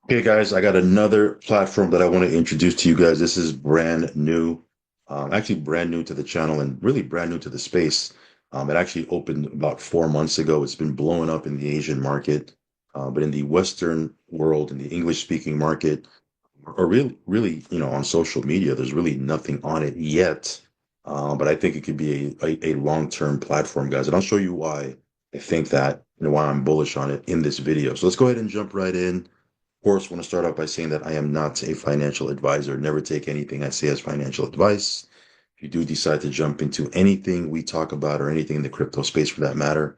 Okay, guys, I got another platform that I want to introduce to you guys. This is brand new, actually brand new to the channel and really brand new to the space. It actually opened about 4 months ago. It's been blowing up in the Asian market, but in the Western world, in the English-speaking market, or really, on social media, there's really nothing on it yet. But I think it could be a long-term platform, guys, and I'll show you why I think that, why I'm bullish on it in this video. So let's go ahead and jump right in. Of course, I want to start out by saying that I am not a financial advisor. Never take anything I say as financial advice. If you do decide to jump into anything we talk about or anything in the crypto space for that matter,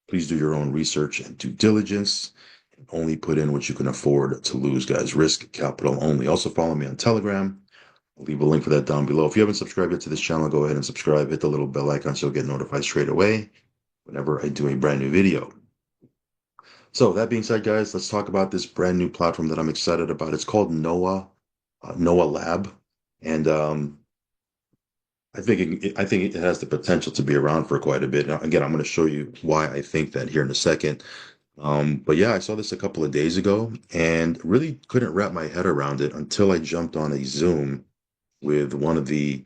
please do your own research and due diligence and only put in what you can afford to lose, guys. Risk capital only. Also, follow me on Telegram. I'll leave a link for that down below. If you haven't subscribed yet to this channel, go ahead and subscribe. Hit the little bell icon so you'll get notified straight away whenever I do a brand new video. So that being said, guys, let's talk about this brand new platform that I'm excited about. It's called Noah Lab, and I think it has the potential to be around for quite a bit. Now, again, I'm going to show you why I think that here in a second. But yeah, I saw this a couple of days ago and really couldn't wrap my head around it until I jumped on a Zoom with one of the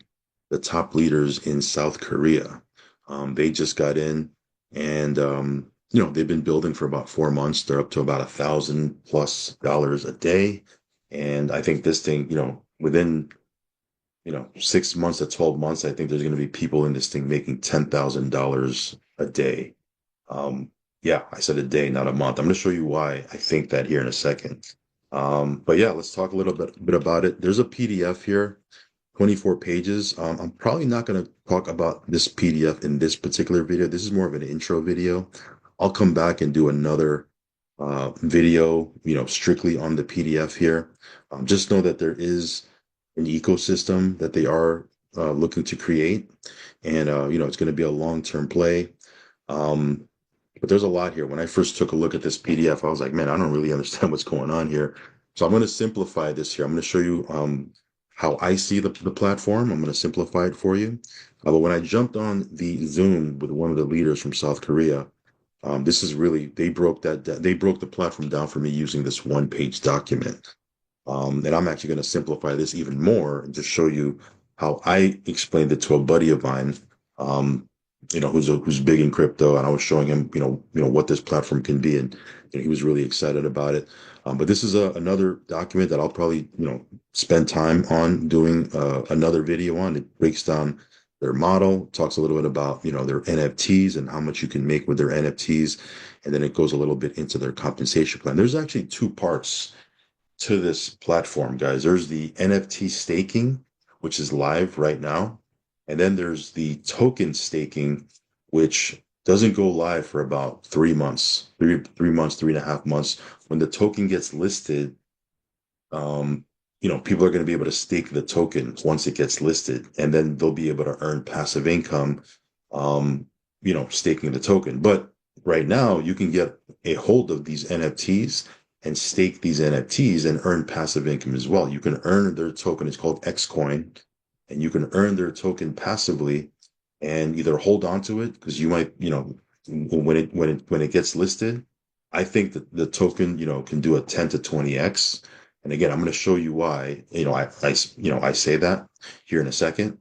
top leaders in South Korea. They just got in, and they've been building for about 4 months. They're up to about $1,000+ a day, and I think this thing, within 6 months to 12 months, I think there's going to be people in this thing making $10,000 a day. Yeah, I said a day, not a month. I'm going to show you why I think that here in a second. But yeah, let's talk a little bit about it. There's a PDF here, 24 pages. I'm probably not going to talk about this PDF in this particular video. This is more of an intro video. I'll come back and do another video, strictly on the PDF here. Just know that there is an ecosystem that they are looking to create, and it's going to be a long-term play. Um, but there's a lot here. When I first took a look at this PDF, I was like, man, I don't really understand what's going on here. So I'm going to simplify this here. I'm going to show you how I see the platform. I'm going to simplify it for you. But when I jumped on the Zoom with one of the leaders from South Korea, this is really, they broke the platform down for me using this one-page document. And I'm actually going to simplify this even more and just show you how I explained it to a buddy of mine, who's big in crypto, and I was showing him, what this platform can be, and he was really excited about it. But this is another document that I'll probably, spend time on doing another video on. It breaks down their model, talks a little bit about, their NFTs and how much you can make with their NFTs, and then it goes a little bit into their compensation plan. There's actually two parts to this platform, guys. There's the NFT staking, which is live right now. And then there's the token staking, which doesn't go live for about 3 months, 3 months, 3.5 months. When the token gets listed, people are going to be able to stake the token once it gets listed, and then they'll be able to earn passive income, staking the token. But right now, you can get a hold of these NFTs and stake these NFTs and earn passive income as well. You can earn their token. It's called Xcoin, and you can earn their token passively and either hold on to it because you might, when it gets listed, I think that the token, can do a 10 to 20x. And again, I'm going to show you why, I say that here in a second.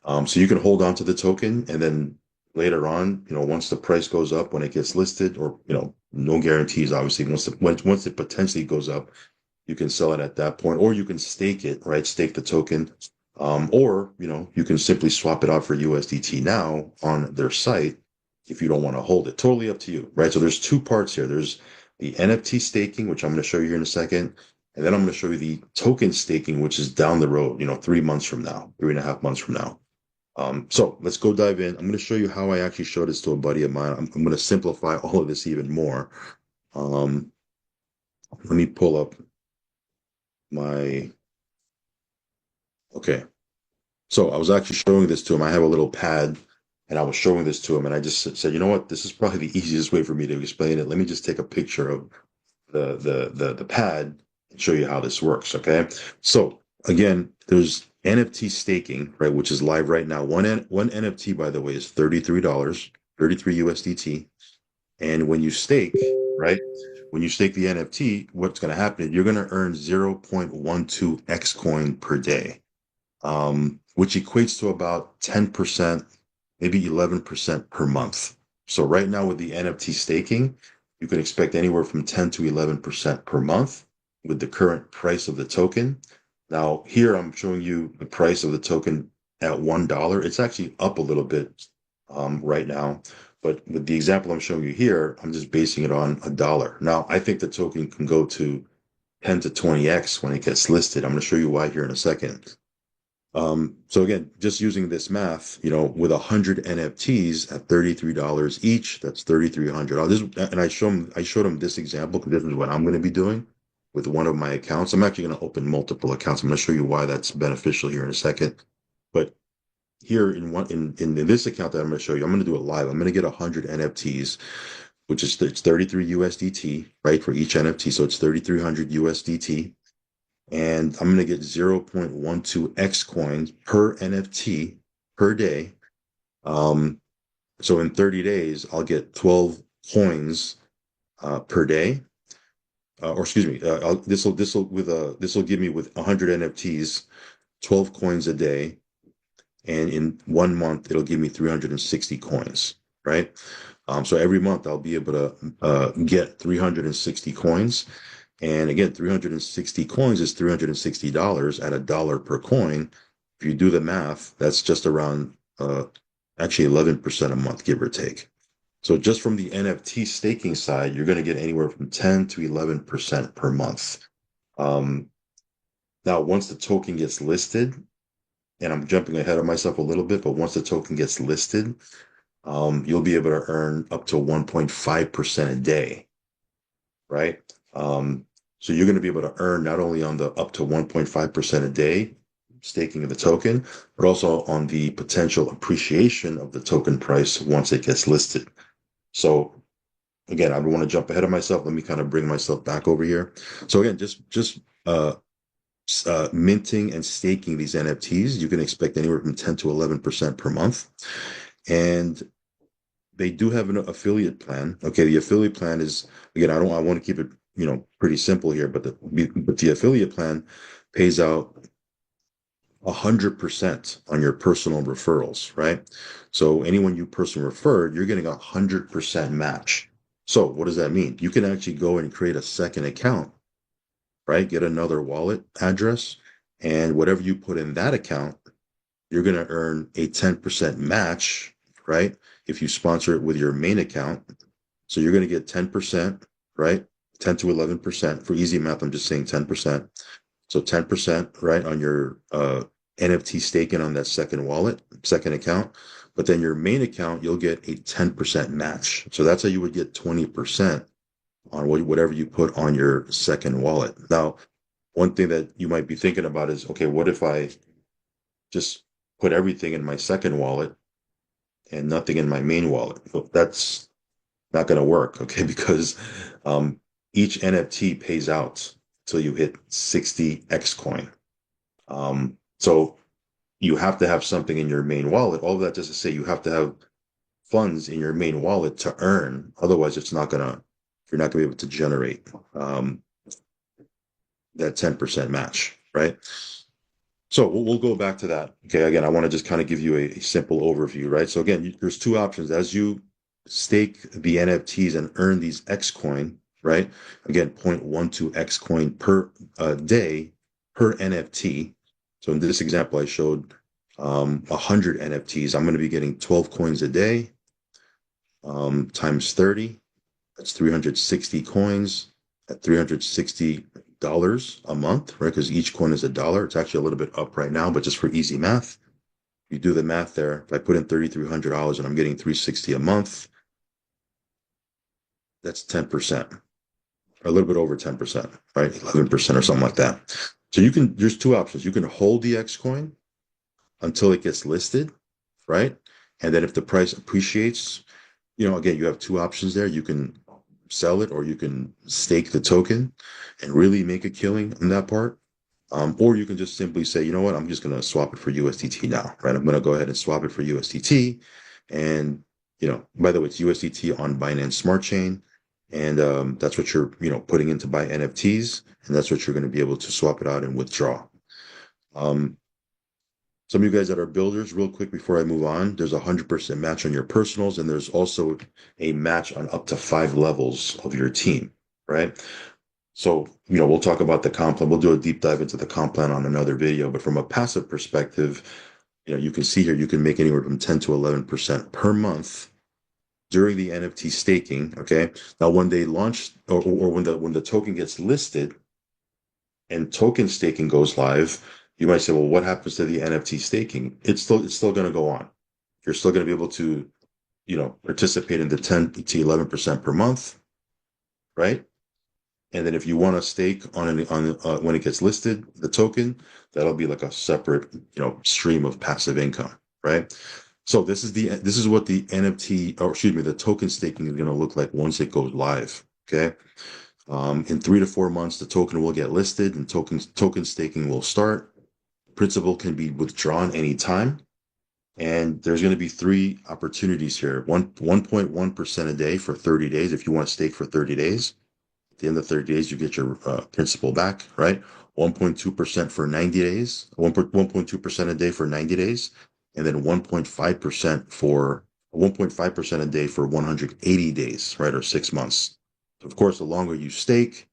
So you can hold on to the token, and then later on, once the price goes up, when it gets listed, or, no guarantees, obviously, once it potentially goes up, you can sell it at that point, or you can stake it, right? Stake the token. Or, you can simply swap it out for USDT now on their site if you don't want to hold it. Totally up to you, right? So there's two parts here. There's the NFT staking, which I'm going to show you here in a second. And then I'm going to show you the token staking, which is down the road, 3 months from now, 3.5 months from now. So let's go dive in. I'm going to show you how I actually showed this to a buddy of mine. I'm going to simplify all of this even more. Um, Let me pull up my, okay. So I was actually showing this to him. I have a little pad, and I was showing this to him, and I just said, you know what? This is probably the easiest way for me to explain it. Let me just take a picture of the pad and show you how this works. Okay. So again, there's NFT staking, right, which is live right now. One NFT, by the way, is $33, 33 USDT. And when you stake, right? when you stake the NFT, what's going to happen is you're going to earn 0.12 X coin per day, which equates to about 10%, maybe 11% per month. So right now with the NFT staking, you can expect anywhere from 10 to 11% per month with the current price of the token. Now here I'm showing you the price of the token at $1. It's actually up a little bit right now. But with the example I'm showing you here, I'm just basing it on $1. Now, I think the token can go to 10 to 20x when it gets listed. I'm going to show you why here in a second. So again, just using this math, with 100 NFTs at $33 each, that's $3,300. And I showed them this example because this is what I'm going to be doing with one of my accounts. I'm actually going to open multiple accounts. I'm going to show you why that's beneficial here in a second. But here in this account that I'm going to show you, I'm going to do it live. I'm going to get 100 NFTs, which is it's 33 USDT, right, for each NFT. So it's 3,300 USDT. And I'm going to get 0.12 X coins per NFT per day. So in 30 days, I'll get 12 coins per day. Or excuse me, this will give me with 100 NFTs, 12 coins a day, and in 1 month it'll give me 360 coins, right? So every month I'll be able to get 360 coins. And again, 360 coins is $360 at $1 per coin. If you do the math, that's just around actually 11% a month, give or take. So just from the NFT staking side, you're going to get anywhere from 10 to 11% per month. Now, once the token gets listed, and I'm jumping ahead of myself a little bit, but once the token gets listed, you'll be able to earn up to 1.5% a day, right? So you're going to be able to earn not only on the up to 1.5% a day staking of the token, but also on the potential appreciation of the token price once it gets listed. So again, I don't want to jump ahead of myself. Let me kind of bring myself back over here. So again, just minting and staking these NFTs, you can expect anywhere from 10 to 11% per month. And they do have an affiliate plan. Okay, the affiliate plan is, again, I want to keep it, pretty simple here, but the affiliate plan pays out 100% on your personal referrals, right? So anyone you personally referred, you're getting 100% match. So what does that mean? You can actually go and create a second account, right? Get another wallet address, and whatever you put in that account, you're going to earn a 10% match, right? If you sponsor it with your main account. So you're going to get 10%, right? 10 to 11%. For easy math, I'm just saying 10%. So 10%, right, on your NFT staking on that second wallet, second account. But then your main account, you'll get a 10% match. So that's how you would get 20% on whatever you put on your second wallet. Now, one thing that you might be thinking about is, okay, what if I just put everything in my second wallet and nothing in my main wallet? Well, that's not going to work, okay? Because each NFT pays out till you hit 60 X coin. So you have to have something in your main wallet. All of that just to say you have to have funds in your main wallet to earn. Otherwise, you're not going to be able to generate that 10% match, right? So we'll go back to that. Okay, again, I want to just kind of give you a simple overview, right? So again, there's two options. As you stake the NFTs and earn these X coin, right? Again, 0.12 X coin per day per NFT. So in this example, I showed 100 NFTs. I'm going to be getting 12 coins a day times 30. That's 360 coins at $360 a month, right? Because each coin is $1. It's actually a little bit up right now, but just for easy math, you do the math there. If I put in $3,300 and I'm getting 360 a month, that's 10%, or a little bit over 10%, right? 11% or something like that. So there's two options. You can hold the X coin until it gets listed, right? And then if the price appreciates, again, you have two options there. You can sell it, or you can stake the token and really make a killing on that part. Or you can just simply say, you know what, I'm just going to swap it for USDT now, right? I'm going to go ahead and swap it for USDT. And, by the way, it's USDT on Binance Smart Chain. and that's what you're, putting in to buy NFTs, and that's what you're going to be able to swap it out and withdraw. Um, some of you guys that are builders, real quick before I move on, there's a 100% match on your personals, and there's also a match on up to 5 levels of your team, right? So, we'll talk about the comp plan. We'll do a deep dive into the comp plan on another video. But from a passive perspective, you can see here you can make anywhere from 10 to 11% per month during the NFT staking. Okay. Now, when they launch or when the token gets listed and token staking goes live, you might say, well, what happens to the NFT staking? It's still going to go on. You're still going to be able to, participate in the 10 to 11% per month, right? And then if you want to stake on when it gets listed, the token, that'll be like a separate, stream of passive income, right? So this is what the NFT, or excuse me, the token staking is going to look like once it goes live. Okay. In 3 to 4 months, the token will get listed and token staking will start. Principal can be withdrawn anytime. And there's going to be three opportunities here. 1.1% a day for 30 days if you want to stake for 30 days. At the end of 30 days, you get your principal back, right? 1.2% for 90 days, 1.2% a day for 90 days, and then 1.5% a day for 180 days, right? Or 6 months. Of course, the longer you stake,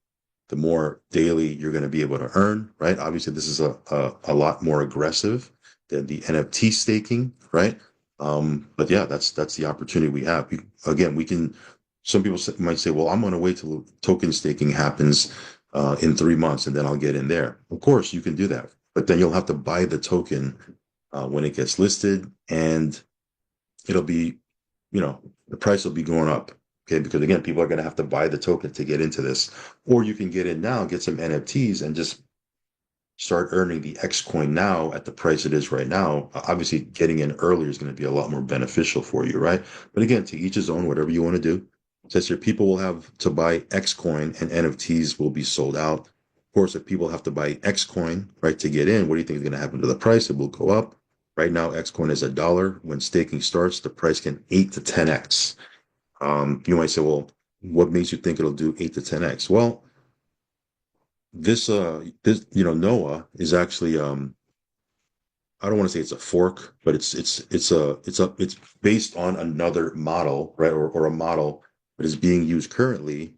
the more daily you're going to be able to earn, right? Obviously, this is a lot more aggressive than the NFT staking, right? But yeah, that's the opportunity we have. Again, we can. Some people might say, "Well, I'm going to wait till token staking happens in 3 months, and then I'll get in there." Of course, you can do that, but then you'll have to buy the token when it gets listed, and it'll be, the price will be going up. Okay, because again, people are going to have to buy the token to get into this, or you can get in now, get some NFTs, and just start earning the X coin now at the price it is right now. Obviously, getting in earlier is going to be a lot more beneficial for you, right? But again, to each his own, whatever you want to do. Says here, people will have to buy X coin and NFTs will be sold out. Of course, if people have to buy X coin, right, to get in, what do you think is going to happen to the price? It will go up. Right now, X coin is $1. When staking starts, the price can 8 to 10x. You might say, well, what makes you think it'll do 8 to 10x? Well, this Noah is actually I don't want to say it's a fork, but it's based on another model, right? Or a model that is being used currently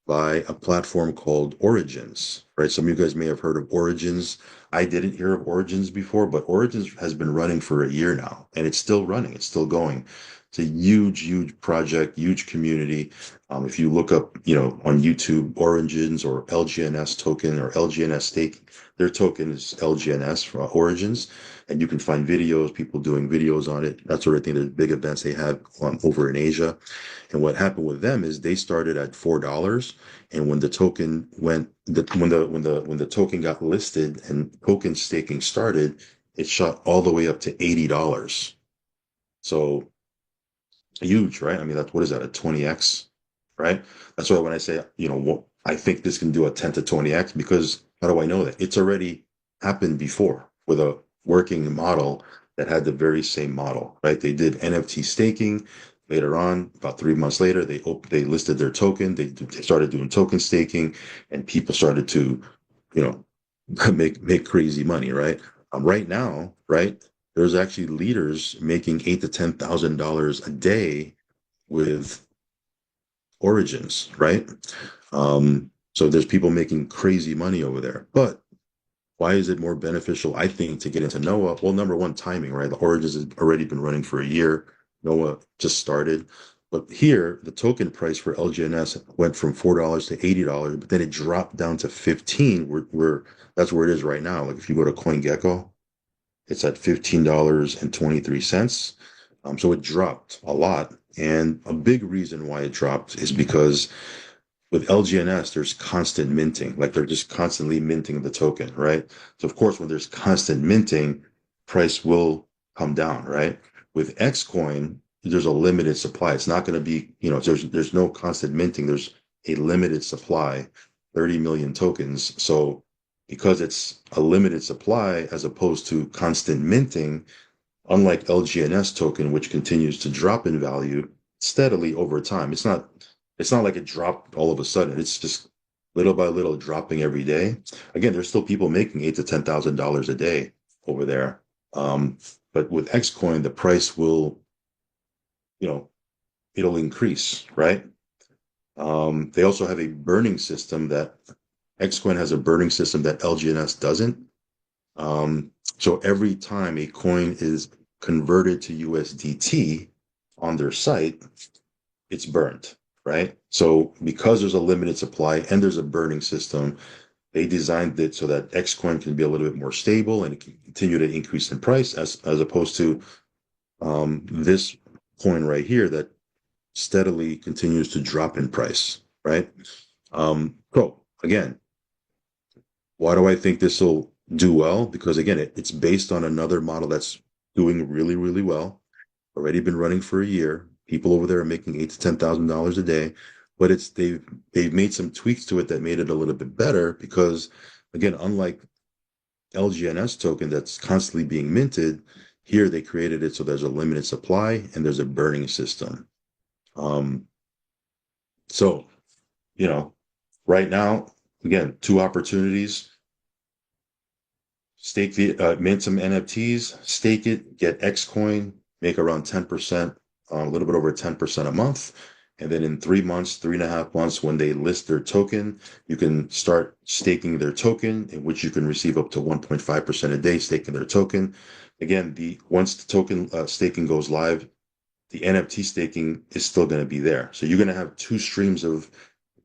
by a platform called Origins, right? Some of you guys may have heard of Origins. I didn't hear of Origins before, but Origins has been running for a year now, and it's still running. It's still going. It's a huge, huge project, huge community. If you look up, on YouTube, Origins or LGNS token or LGNS stake, their token is LGNS for Origins, and you can find videos, people doing videos on it, that sort of thing. There's big events they have over in Asia. And what happened with them is they started at $4, and when the token when the token got listed and token staking started, it shot all the way up to $80. So huge, right? I mean, that's what is that, a 20x, right? That's why when I say, I think this can do a 10 to 20x, because how do I know that? It's already happened before with a working model that had the very same model, right? They did NFT staking. Later on, about 3 months later, they listed their token. They started doing token staking, and people started to, you know, make crazy money, right? Right now, right? There's actually leaders making $8,000 to $10,000 a day with Origins, right? So there's people making crazy money over there. But why is it more beneficial, I think, to get into Noah? Well, number one, timing, right? The Origins has already been running for a year. Noah just started. But here, the token price for LGNS went from $4 to $80, but then it dropped down to 15, where that's where it is right now. Like if you go to CoinGecko, it's at $15.23. So it dropped a lot. And a big reason why it dropped is because with LGNS, there's constant minting. Like they're just constantly minting the token, right? So of course, when there's constant minting, price will come down, right? With Xcoin, there's a limited supply. It's not going to be, there's no constant minting. There's a limited supply, 30 million tokens. So because it's a limited supply as opposed to constant minting, unlike LGNS token, which continues to drop in value steadily over time. It's not It's not like it dropped all of a sudden. It's just little by little dropping every day. Again, there's still people making eight to $10,000 a day over there. Um, but with Xcoin, the price will, you know, it'll increase, right? They also have a burning system that Xcoin has a burning system that LGNS doesn't. So every time a coin is converted to USDT on their site, it's burned, right? So because there's a limited supply and there's a burning system, they designed it so that Xcoin can be a little bit more stable and it can continue to increase in price as opposed to this coin right here that steadily continues to drop in price, right? So again, why do I think this will do well? Because again, it's based on another model that's doing really, really well. Already been running for a year. People over there are making eight to $10,000 a day, but they've made some tweaks to it that made it a little bit better because again, unlike LGNS token that's constantly being minted, here they created it so there's a limited supply and there's a burning system. Um, so you know, right now, again, two opportunities: stake the mint some NFTs, stake it, get X coin, make around 10%, a little bit over 10% a month. And then in 3 months, 3.5 months, when they list their token, you can start staking their token, in which you can receive up to 1.5% a day staking their token. Again, the once the token staking goes live, the NFT staking is still going to be there. So you're going to have two streams of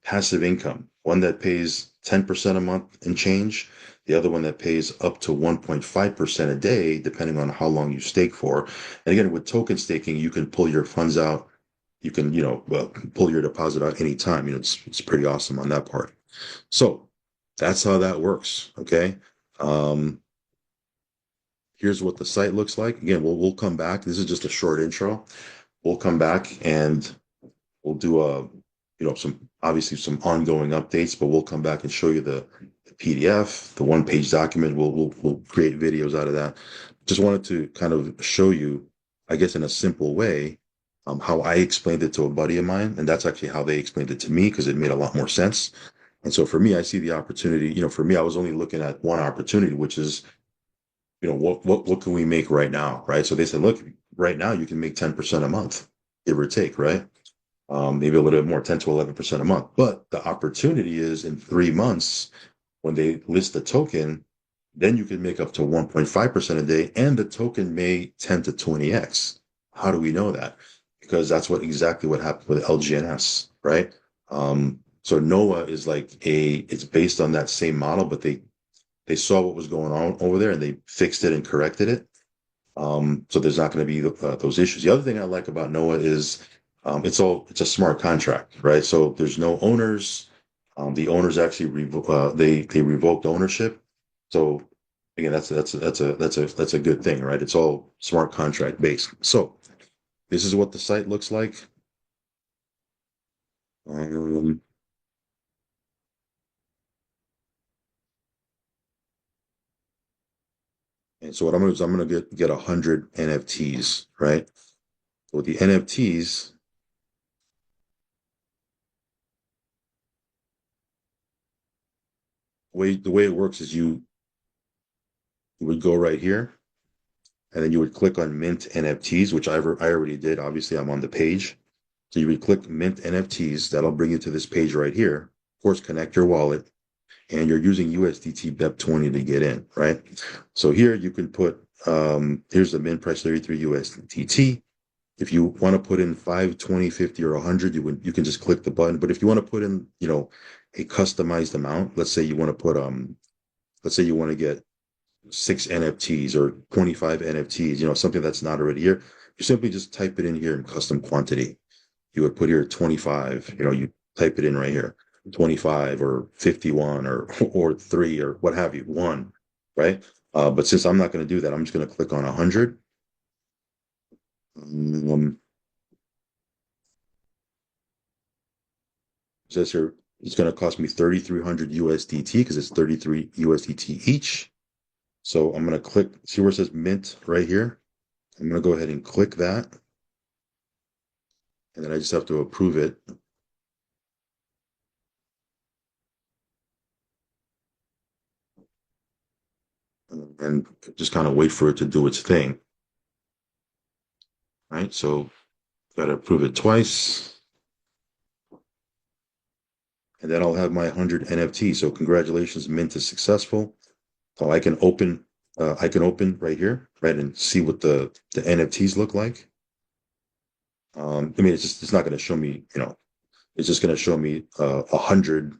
passive income, one that pays 10% a month and change, the other one that pays up to 1.5% a day, depending on how long you stake for. And again, with token staking, you can pull your funds out. You can, well, pull your deposit out anytime. It's pretty awesome on that part. So that's how that works. Okay. Um, Here's what the site looks like. Again, we'll come back. This is just a short intro. We'll come back and we'll do some obviously some ongoing updates, but we'll come back and show you the PDF, the one-page document. We'll create videos out of that. Just wanted to kind of show you, I guess, in a simple way, how I explained it to a buddy of mine, and that's actually how they explained it to me because it made a lot more sense. And so for me, I see the opportunity. For me, I was only looking at one opportunity, which is, what can we make right now, right? So they said, look, right now you can make 10% a month, give or take, right? Maybe a little bit more, 10 to 11% a month. But the opportunity is in 3 months, when they list the token, then you can make up to 1.5% a day, and the token may 10 to 20x. How do we know that? Because that's exactly what happened with LGNS, right? So Noah is it's based on that same model, but they saw what was going on over there and they fixed it and corrected it. So there's not going to be those issues. The other thing I like about Noah is it's a smart contract, right? So there's no owners. The owners actually they revoked ownership. So again, that's a good thing, right? It's all smart contract based. So this is what the site looks like. Um, and so what I'm gonna do is I'm gonna get 100 NFTs, right? So with the NFTs, the way it works is you would go right here, and then you would click on Mint NFTs, which I already did. Obviously, I'm on the page. So you would click Mint NFTs. That'll bring you to this page right here. Of course, connect your wallet, and you're using USDT BEP20 to get in, right? So here you can put, here's the mint price, 33 USDT. If you want to put in 5, 20, 50, or 100, you can just click the button. But if you want to put in, a customized amount, let's say you want to get 6 NFTs or 25 NFTs, something that's not already here, you simply just type it in here in custom quantity. You would put here 25, you type it in right here, 25 or 51 or 3 or what have you, one, right? But since I'm not going to do that, I'm just going to click on 100. Um, says here it's going to cost me 3,300 USDT because it's 33 USDT each. So I'm going to click, see where it says mint right here? I'm going to go ahead and click that. And then I just have to approve it. and just kind of wait for it to do its thing. Right? So gotta approve it twice, and then I'll have my 100 NFT. So congratulations, mint is successful. So I can open right here, right, and see what the NFTs look like. I mean, it's not going to show me, it's just going to show me 100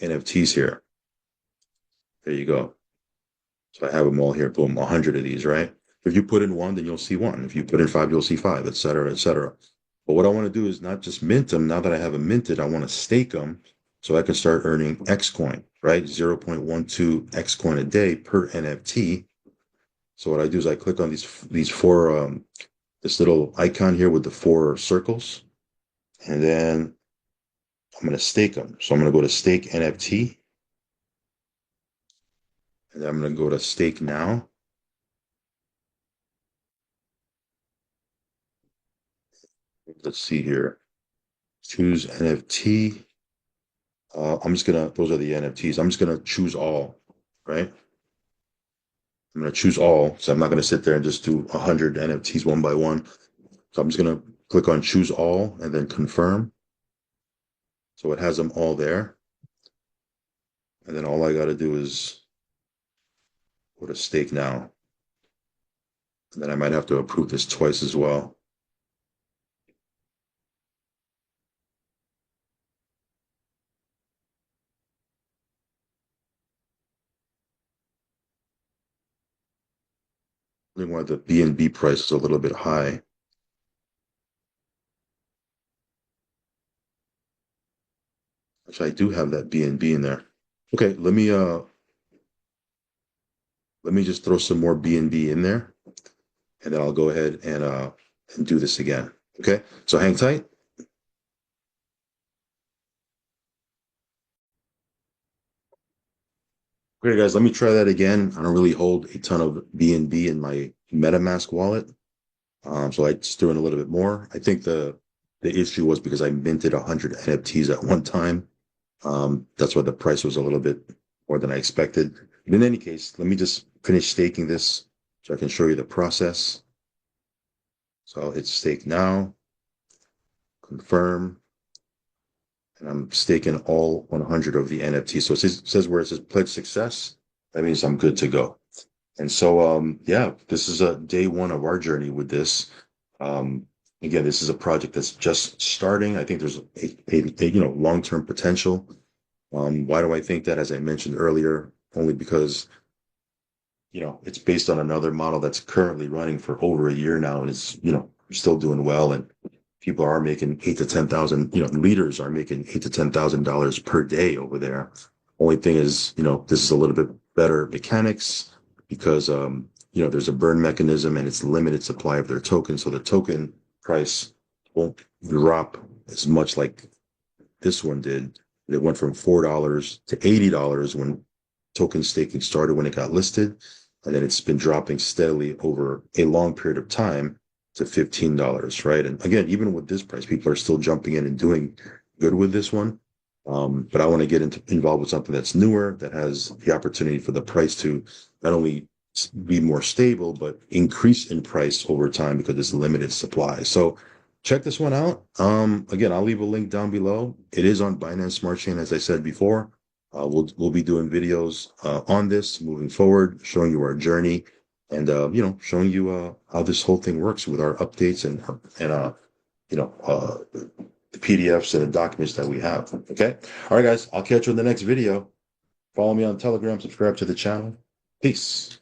NFTs here. There you go. So I have them all here. Boom, 100 of these, right? If you put in one, then you'll see one. If you put in five, you'll see five, et cetera, et cetera. But what I want to do is not just mint them. Now that I have them minted, I want to stake them so I can start earning X coin, right? 0.12 X coin a day per NFT. So what I do is I click on these four this little icon here with the four circles, and then I'm going to stake them. So I'm going to go to stake NFT, and then I'm going to go to stake now. Let's see here. Choose NFT. Those are the NFTs. I'm just gonna choose all, right? I'm gonna choose all. So I'm not gonna sit there and just do 100 NFTs one by one. So I'm just gonna click on choose all and then confirm. So it has them all there. And then all I gotta do is go to stake now. And then I might have to approve this twice as well. I think why the BNB price is a little bit high. Actually, I do have that BNB in there. Okay, let me just throw some more BNB in there, and then I'll go ahead and do this again. Okay, so hang tight. Okay, guys, let me try that again. I don't really hold a ton of BNB in my MetaMask wallet, so I just threw in a little bit more. I think the issue was because I minted 100 NFTs at one time. That's why the price was a little bit more than I expected. But in any case, let me just finish staking this so I can show you the process. So I'll hit stake now, confirm, and I'm staking all 100 of the NFTs. So it says where it says pledge success, that means I'm good to go. And so, yeah, this is a day one of our journey with this. Again, this is a project that's just starting. I think there's a long-term potential. Why do I think that? As I mentioned earlier, only because it's based on another model that's currently running for over a year now, and it's still doing well, and people are making 8 to 10,000. Leaders are making $8 to 10,000 per day over there. Only thing is, this is a little bit better mechanics because there's a burn mechanism and it's limited supply of their token, so the token price won't drop as much like this one did. It went from $4 to $80 when token staking started when it got listed, and then it's been dropping steadily over a long period of time to $15, right? And again, even with this price, people are still jumping in and doing good with this one. But I want to get involved with something that's newer, that has the opportunity for the price to not only be more stable, but increase in price over time because it's limited supply. So check this one out. Again, I'll leave a link down below. It is on Binance Smart Chain, as I said before. We'll be doing videos on this moving forward, showing you our journey, and showing you how this whole thing works with our updates and the PDFs and the documents that we have. Okay. All right, guys. I'll catch you in the next video. Follow me on Telegram. Subscribe to the channel. Peace.